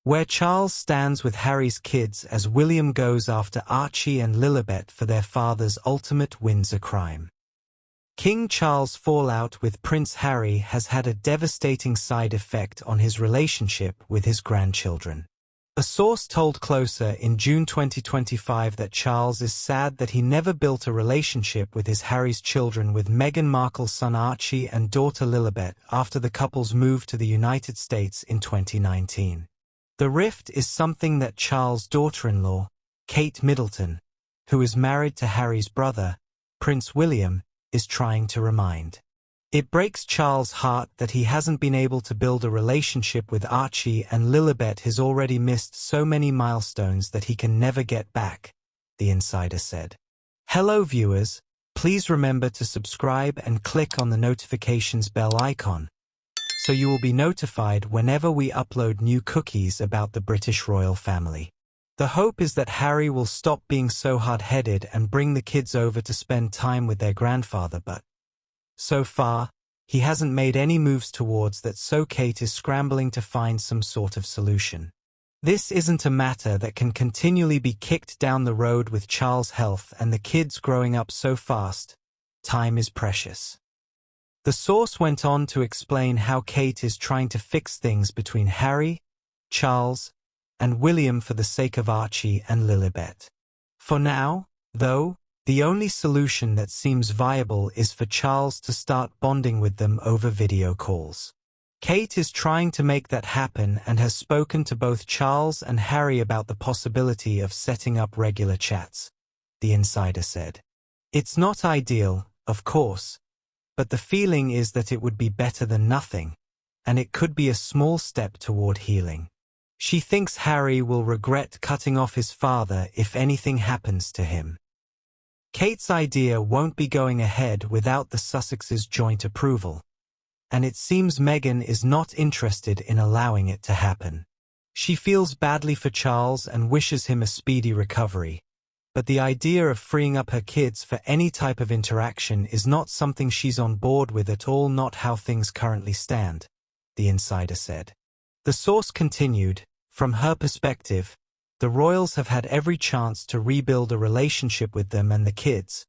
where Charles stands with Harry's kids as William goes after Archie and Lilibet for their father's ultimate Windsor crime. King Charles' fallout with Prince Harry has had a devastating side effect on his relationship with his grandchildren. A source told Closer in June 2025 that Charles is sad that he never built a relationship with Harry's children with Meghan Markle's son Archie and daughter Lilibet after the couple's move to the United States in 2019. The rift is something that Charles' daughter-in-law, Kate Middleton, who is married to Harry's brother, Prince William, is trying to remind. It breaks Charles' heart that he hasn't been able to build a relationship with Archie and Lilibet has already missed so many milestones that he can never get back, the insider said. Hello viewers, please remember to subscribe and click on the notifications bell icon, so you will be notified whenever we upload new cookies about the British royal family. The hope is that Harry will stop being so hard-headed and bring the kids over to spend time with their grandfather, but so far, he hasn't made any moves towards that, so Kate is scrambling to find some sort of solution. This isn't a matter that can continually be kicked down the road with Charles' health and the kids growing up so fast. Time is precious. The source went on to explain how Kate is trying to fix things between Harry, Charles, and William for the sake of Archie and Lilibet. For now, though, the only solution that seems viable is for Charles to start bonding with them over video calls. Kate is trying to make that happen and has spoken to both Charles and Harry about the possibility of setting up regular chats, the insider said. It's not ideal, of course, but the feeling is that it would be better than nothing, and it could be a small step toward healing. She thinks Harry will regret cutting off his father if anything happens to him. Kate's idea won't be going ahead without the Sussexes' joint approval, and it seems Meghan is not interested in allowing it to happen. She feels badly for Charles and wishes him a speedy recovery, but the idea of freeing up her kids for any type of interaction is not something she's on board with at all, not how things currently stand, the insider said. The source continued, from her perspective, the royals have had every chance to rebuild a relationship with them and the kids,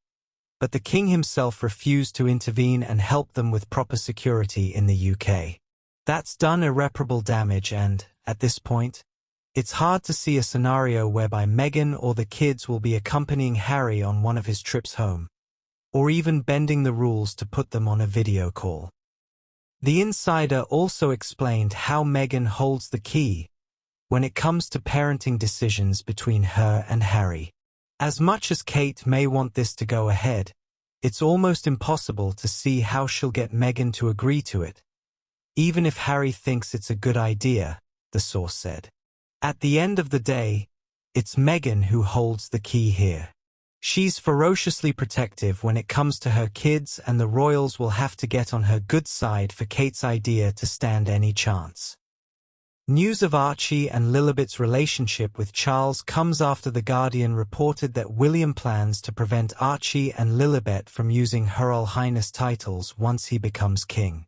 but the king himself refused to intervene and help them with proper security in the UK. That's done irreparable damage and, at this point, it's hard to see a scenario whereby Meghan or the kids will be accompanying Harry on one of his trips home, or even bending the rules to put them on a video call. The insider also explained how Meghan holds the key when it comes to parenting decisions between her and Harry. As much as Kate may want this to go ahead, it's almost impossible to see how she'll get Meghan to agree to it, even if Harry thinks it's a good idea, the source said. At the end of the day, it's Meghan who holds the key here. She's ferociously protective when it comes to her kids, and the royals will have to get on her good side for Kate's idea to stand any chance. News of Archie and Lilibet's relationship with Charles comes after The Guardian reported that William plans to prevent Archie and Lilibet from using Her Royal Highness titles once he becomes king.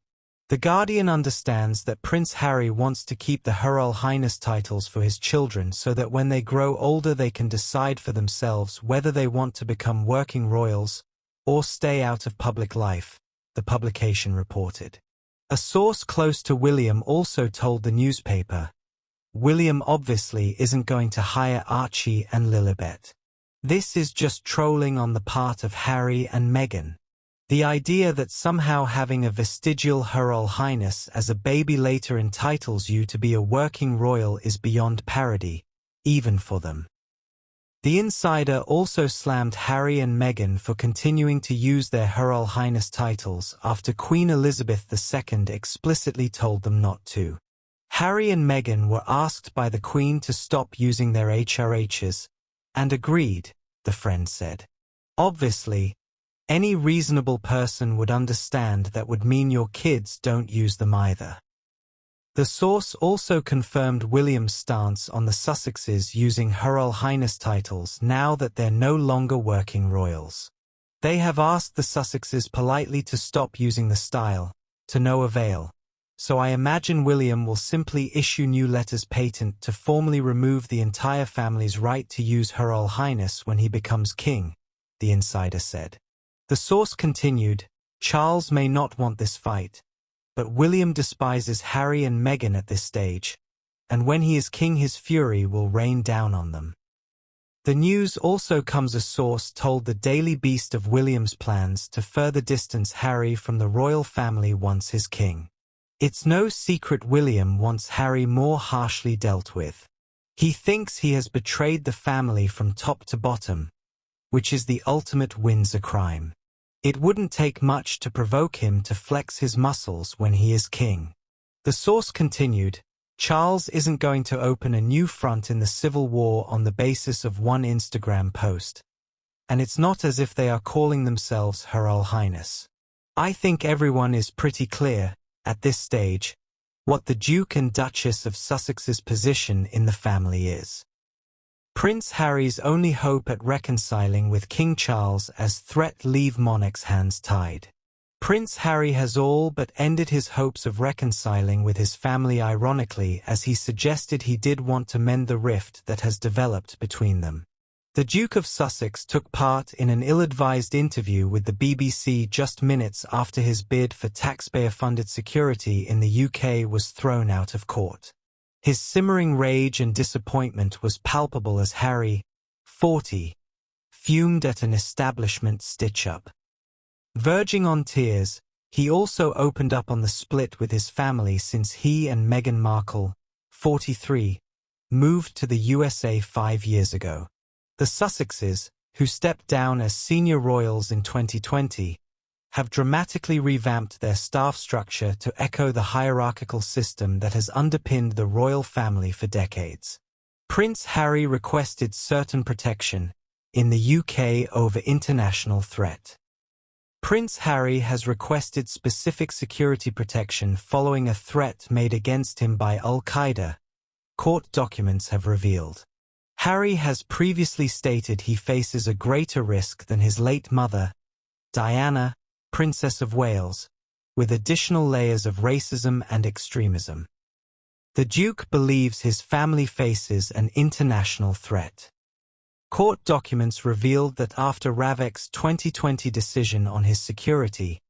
The Guardian understands that Prince Harry wants to keep the Her Royal Highness titles for his children so that when they grow older they can decide for themselves whether they want to become working royals or stay out of public life, the publication reported. A source close to William also told the newspaper, William obviously isn't going to hire Archie and Lilibet. This is just trolling on the part of Harry and Meghan. The idea that somehow having a vestigial Her Royal Highness as a baby later entitles you to be a working royal is beyond parody, even for them. The insider also slammed Harry and Meghan for continuing to use their Her Royal Highness titles after Queen Elizabeth II explicitly told them not to. Harry and Meghan were asked by the Queen to stop using their HRHs, and agreed, the friend said. Obviously, any reasonable person would understand that would mean your kids don't use them either. The source also confirmed William's stance on the Sussexes using Her Royal Highness titles now that they're no longer working royals. They have asked the Sussexes politely to stop using the style, to no avail, so I imagine William will simply issue new letters patent to formally remove the entire family's right to use Her Royal Highness when he becomes king, the insider said. The source continued, Charles may not want this fight, but William despises Harry and Meghan at this stage, and when he is king his fury will rain down on them. The news also comes as source told the Daily Beast of William's plans to further distance Harry from the royal family once he's king. It's no secret William wants Harry more harshly dealt with. He thinks he has betrayed the family from top to bottom, which is the ultimate Windsor crime. It wouldn't take much to provoke him to flex his muscles when he is king. The source continued, Charles isn't going to open a new front in the civil war on the basis of one Instagram post. And it's not as if they are calling themselves Her Royal Highness. I think everyone is pretty clear, at this stage, what the Duke and Duchess of Sussex's position in the family is. Prince Harry's only hope at reconciling with King Charles as threat leave monarch's hands tied. Prince Harry has all but ended his hopes of reconciling with his family ironically as he suggested he did want to mend the rift that has developed between them. The Duke of Sussex took part in an ill-advised interview with the BBC just minutes after his bid for taxpayer-funded security in the UK was thrown out of court. His simmering rage and disappointment was palpable as Harry, 40, fumed at an establishment stitch-up. Verging on tears, he also opened up on the split with his family since he and Meghan Markle, 43, moved to the USA 5 years ago. The Sussexes, who stepped down as senior royals in 2020, have dramatically revamped their staff structure to echo the hierarchical system that has underpinned the royal family for decades. Prince Harry requested certain protection in the UK over international threat. Prince Harry has requested specific security protection following a threat made against him by Al-Qaeda, court documents have revealed. Harry has previously stated he faces a greater risk than his late mother, Diana, Princess of Wales, with additional layers of racism and extremism. The Duke believes his family faces an international threat. Court documents revealed that after Ravek's 2020 decision on his security,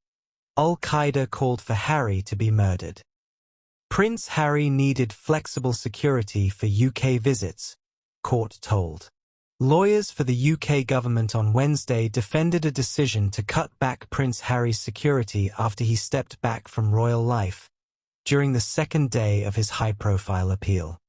Al-Qaeda called for Harry to be murdered. Prince Harry needed flexible security for UK visits, court told. Lawyers for the UK government on Wednesday defended a decision to cut back Prince Harry's security after he stepped back from royal life during the second day of his high-profile appeal.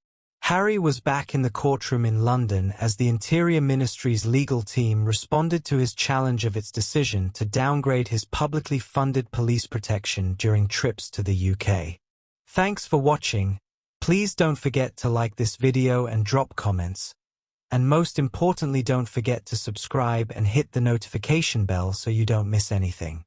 Harry was back in the courtroom in London as the Interior Ministry's legal team responded to his challenge of its decision to downgrade his publicly funded police protection during trips to the UK. Thanks for watching. Please don't forget to like this video and drop comments. And most importantly, don't forget to subscribe and hit the notification bell so you don't miss anything.